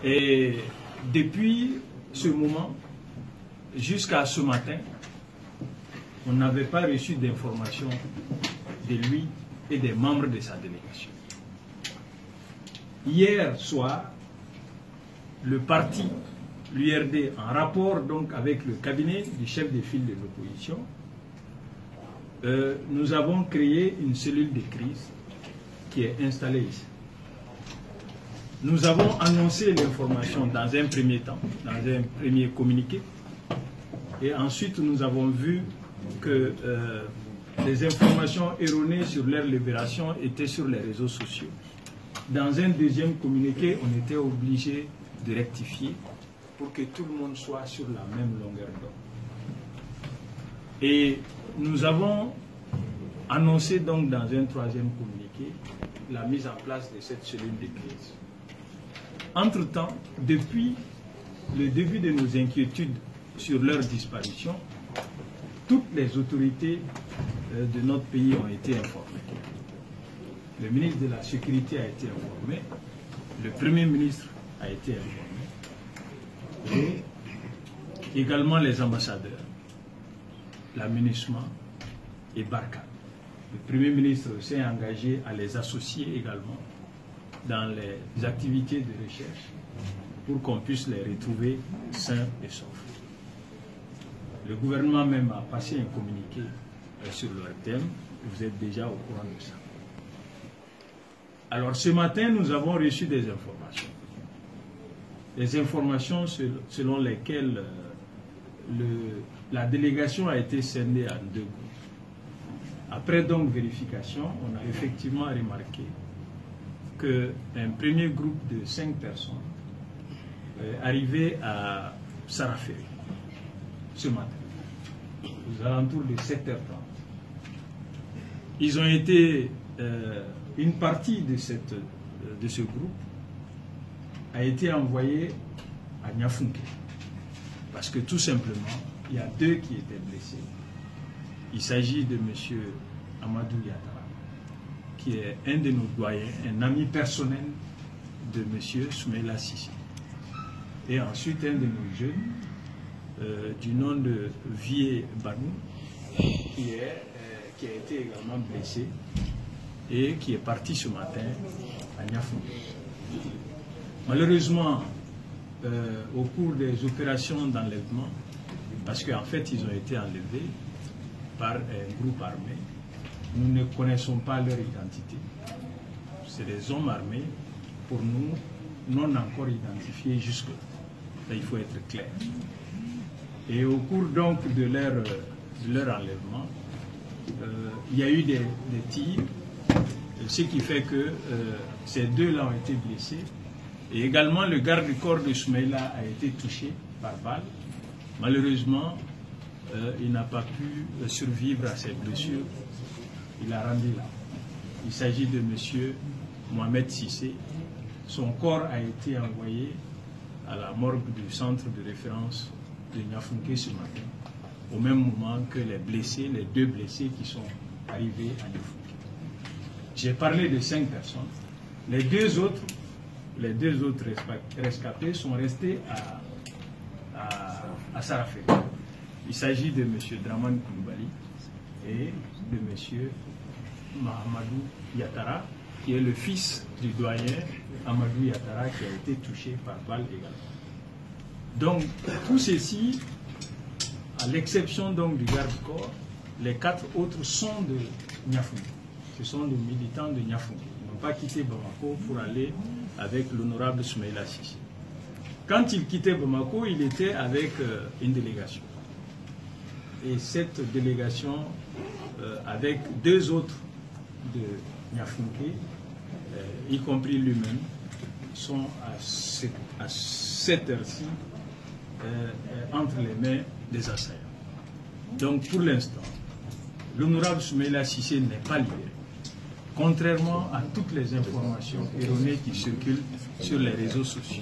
Et depuis ce moment, jusqu'à ce matin, on n'avait pas reçu d'informations de lui et des membres de sa délégation. Hier soir, le parti, l'URD, en rapport donc avec le cabinet du chef de file de l'opposition, nous avons créé une cellule de crise qui est installée ici. Nous avons annoncé l'information dans un premier temps, dans un premier communiqué, et ensuite nous avons vu que les informations erronées sur leur libération étaient sur les réseaux sociaux. Dans un deuxième communiqué, on était obligé de rectifier pour que tout le monde soit sur la même longueur d'onde. Et nous avons annoncé donc dans un troisième communiqué la mise en place de cette cellule de crise. Entre-temps, depuis le début de nos inquiétudes sur leur disparition, toutes les autorités de notre pays ont été informées. Le ministre de la Sécurité a été informé, le Premier ministre a été informé, et également les ambassadeurs, la MINUSMA et Barkhane. Le Premier ministre s'est engagé à les associer également dans les activités de recherche pour qu'on puisse les retrouver sains et saufs. Le gouvernement même a passé un communiqué sur leur thème, vous êtes déjà au courant de ça. Alors ce matin, nous avons reçu des informations. Des informations selon lesquelles la délégation a été scindée en deux groupes. Après donc vérification, on a effectivement remarqué qu'un premier groupe de 5 personnes arrivait à Saraferi ce matin, aux alentours de 7h30. Ils ont été, une partie de ce groupe a été envoyée à Niafunke, parce que tout simplement, il y a 2 qui étaient blessés. Il s'agit de M. Amadou Yatara, qui est un de nos doyens, un ami personnel de M. Soumaïla Cissé. Et ensuite, un de nos jeunes, du nom de Vie Banou, qui a été également blessé et qui est parti ce matin à Niafunke. Malheureusement, au cours des opérations d'enlèvement, parce qu'en fait, ils ont été enlevés par un groupe armé, nous ne connaissons pas leur identité. C'est des hommes armés, pour nous, non encore identifiés jusque-là. Il faut être clair. Et au cours donc de leur enlèvement, il y a eu des tirs, ce qui fait que ces 2-là ont été blessés. Et également, le garde-corps de Soumaïla a été touché par balle. Malheureusement, il n'a pas pu survivre à ses blessures. Il a rendu là. Il s'agit de M. Mohamed Cissé. Son corps a été envoyé à la morgue du centre de référence de Niafunke ce matin, au même moment que les blessés, les 2 blessés qui sont arrivés à Niafunke. J'ai parlé de 5 personnes. Les deux autres rescapés sont restés à Saraferi. Il s'agit de M. Draman Koulibaly et de M. Mahamadou Yatara, qui est le fils du doyen Amadou Yatara, qui a été touché par balle également. Donc, tout ceci, à l'exception donc du garde-corps, les 4 autres sont de Niafunke. Ce sont des militants de Niafunke. Ils n'ont pas quitté Bamako pour aller avec l'honorable Soumaïla Cissé. Quand il quittait Bamako, il était avec une délégation. Et cette délégation, avec 2 autres de Niafunke, y compris lui-même, sont à cette heure-ci entre les mains des assaillants. Donc pour l'instant, l'honorable Soumaïla Cissé n'est pas libéré, contrairement à toutes les informations erronées qui circulent sur les réseaux sociaux.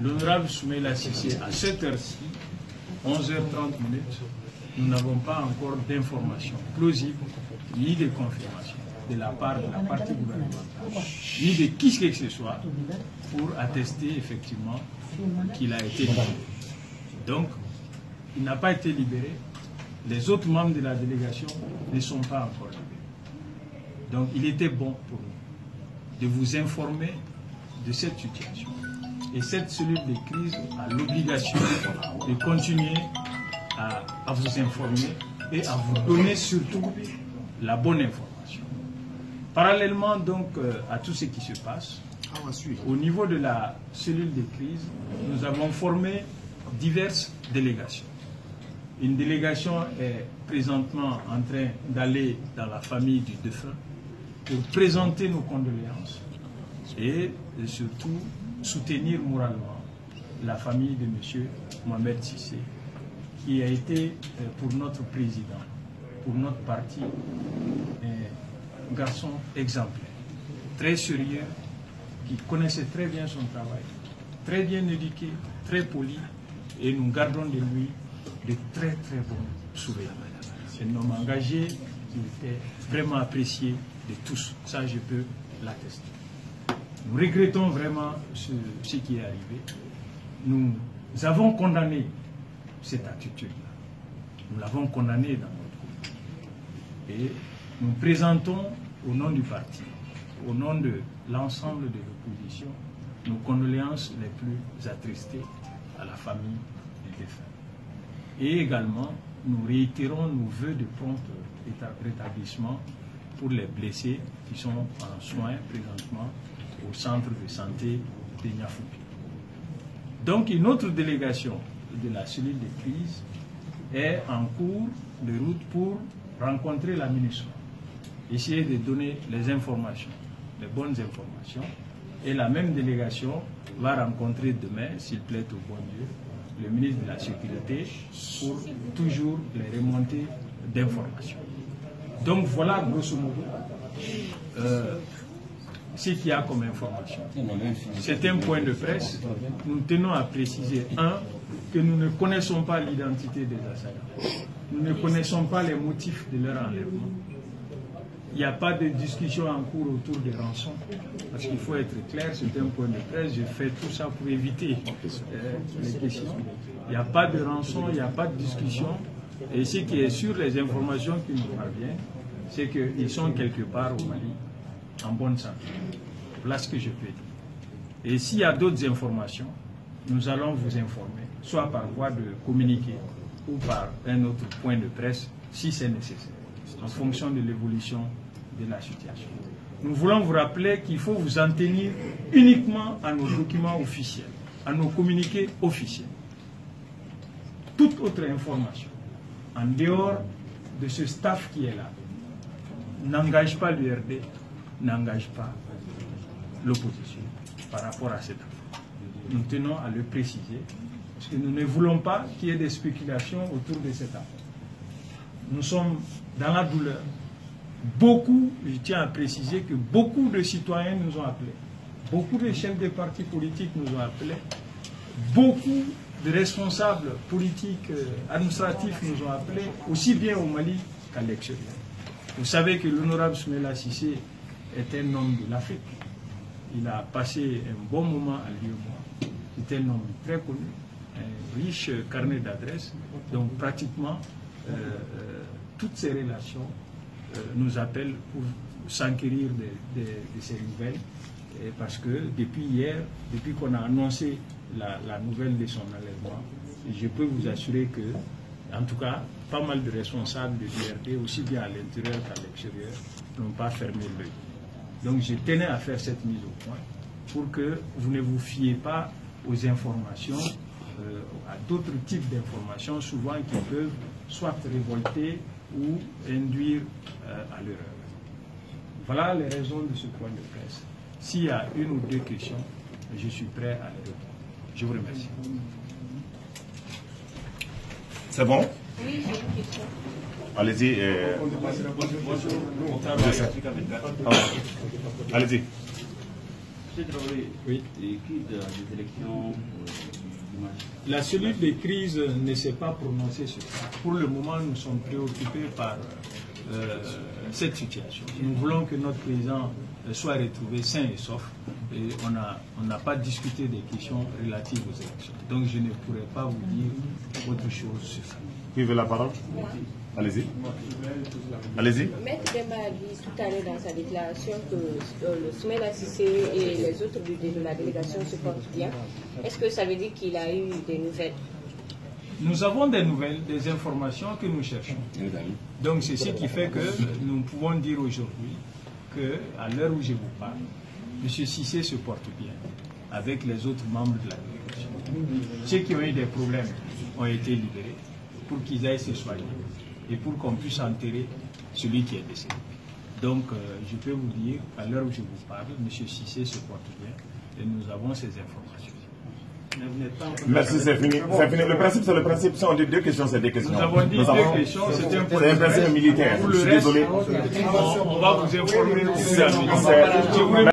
L'honorable Soumaïla Cissé, à cette heure-ci, 11h30, nous n'avons pas encore d'informations plausibles ni de confirmations de la part de la partie gouvernementale, ni de qui que ce soit, pour attester effectivement qu'il a été libéré. Donc, il n'a pas été libéré. Les autres membres de la délégation ne sont pas encore libérés. Donc, il était bon pour nous de vous informer de cette situation. Et cette cellule de crise a l'obligation de continuer à vous informer et à vous donner surtout la bonne information. Parallèlement donc à tout ce qui se passe, au niveau de la cellule de crise, nous avons formé diverses délégations. Une délégation est présentement en train d'aller dans la famille du défunt pour présenter nos condoléances et surtout soutenir moralement la famille de M. Mohamed Sissé, qui a été pour notre président, pour notre parti, un garçon exemplaire, très sérieux, qui connaissait très bien son travail, très bien éduqué, très poli, et nous gardons de lui de très très bons souvenirs. C'est un homme engagé qui était vraiment apprécié de tous, ça je peux l'attester. Nous regrettons vraiment ce qui est arrivé. Nous avons condamné cette attitude-là. Nous l'avons condamné dans notre groupe. Et nous présentons au nom du parti, au nom de l'ensemble de l'opposition, nos condoléances les plus attristées à la famille des défunts. Et également, nous réitérons nos vœux de prompt rétablissement pour les blessés qui sont en soins présentement au centre de santé de Niafoupi. Donc une autre délégation de la cellule de crise est en cours de route pour rencontrer la ministre, essayer de donner les informations, les bonnes informations, et la même délégation va rencontrer demain, s'il plaît au bon Dieu, le ministre de la Sécurité pour toujours les remontées d'informations. Donc voilà grosso modo ce qu'il y a comme information. C'est un point de presse. Nous tenons à préciser, que nous ne connaissons pas l'identité des assaillants. Nous ne connaissons pas les motifs de leur enlèvement. Il n'y a pas de discussion en cours autour des rançons. Parce qu'il faut être clair, c'est un point de presse. Je fais tout ça pour éviter les questions. Il n'y a pas de rançon, il n'y a pas de discussion. Et ce qui est sûr, les informations qui nous parviennent, c'est qu'ils sont quelque part au Mali en bonne santé. Voilà ce que je peux dire. Et s'il y a d'autres informations, nous allons vous informer, soit par voie de communiqué ou par un autre point de presse, si c'est nécessaire, en fonction de l'évolution de la situation. Nous voulons vous rappeler qu'il faut vous en tenir uniquement à nos documents officiels, à nos communiqués officiels. Toute autre information, en dehors de ce staff qui est là, n'engage pas l'URD, n'engage pas l'opposition par rapport à cette affaire. Nous tenons à le préciser, parce que nous ne voulons pas qu'il y ait des spéculations autour de cette affaire. Nous sommes dans la douleur. Beaucoup, je tiens à préciser que beaucoup de citoyens nous ont appelés, beaucoup de chefs de partis politiques nous ont appelés, beaucoup de responsables politiques, administratifs nous ont appelés, aussi bien au Mali qu'à l'extérieur. Vous savez que l'honorable Soumaïla Cissé est un homme de l'Afrique. Il a passé un bon moment à l'UEMOA. C'est un homme très connu, un riche carnet d'adresses. Donc pratiquement, toutes ces relations nous appellent pour s'enquérir de ces nouvelles. Et parce que depuis hier, depuis qu'on a annoncé la nouvelle de son enlèvement, je peux vous assurer que, en tout cas, pas mal de responsables de l'URD, aussi bien à l'intérieur qu'à l'extérieur, n'ont pas fermé l'œil. Donc je tenais à faire cette mise au point pour que vous ne vous fiez pas aux informations, à d'autres types d'informations, souvent qui peuvent soit révolter ou induire à l'erreur. Voilà les raisons de ce point de presse. S'il y a une ou deux questions, je suis prêt à les répondre. Je vous remercie. C'est bon? Oui, j'ai une question. Allez-y. Allez-y. Oui. La cellule de crise ne s'est pas prononcée sur ça. Pour le moment, nous sommes préoccupés par cette situation. Nous voulons que notre président soit retrouvé sain et sauf. Et on n'a pas discuté des questions relatives aux élections. Donc je ne pourrais pas vous dire autre chose sur ça. Qui veut la parole? Allez-y. Allez-y. Maître Demba a dit tout à l'heure dans sa déclaration que le Soumaïla Cissé et les autres de la délégation se portent bien. Est-ce que ça veut dire qu'il a eu des nouvelles? Nous avons des nouvelles, des informations que nous cherchons. Donc c'est ce qui fait que nous pouvons dire aujourd'hui qu'à l'heure où je vous parle, M. Cissé se porte bien avec les autres membres de la délégation. Ceux qui ont eu des problèmes ont été libérés pour qu'ils aillent se soigner et pour qu'on puisse enterrer celui qui est décédé. Donc je peux vous dire qu'à l'heure où je vous parle, M. Cissé se porte bien et nous avons ces informations. Merci, c'est fini. Le principe, c'est le principe. Si on dit deux questions, c'est des questions. Nous avons dit deux questions, c'est un principe militaire. Pour le Je suis reste, désolé. on va vous informer.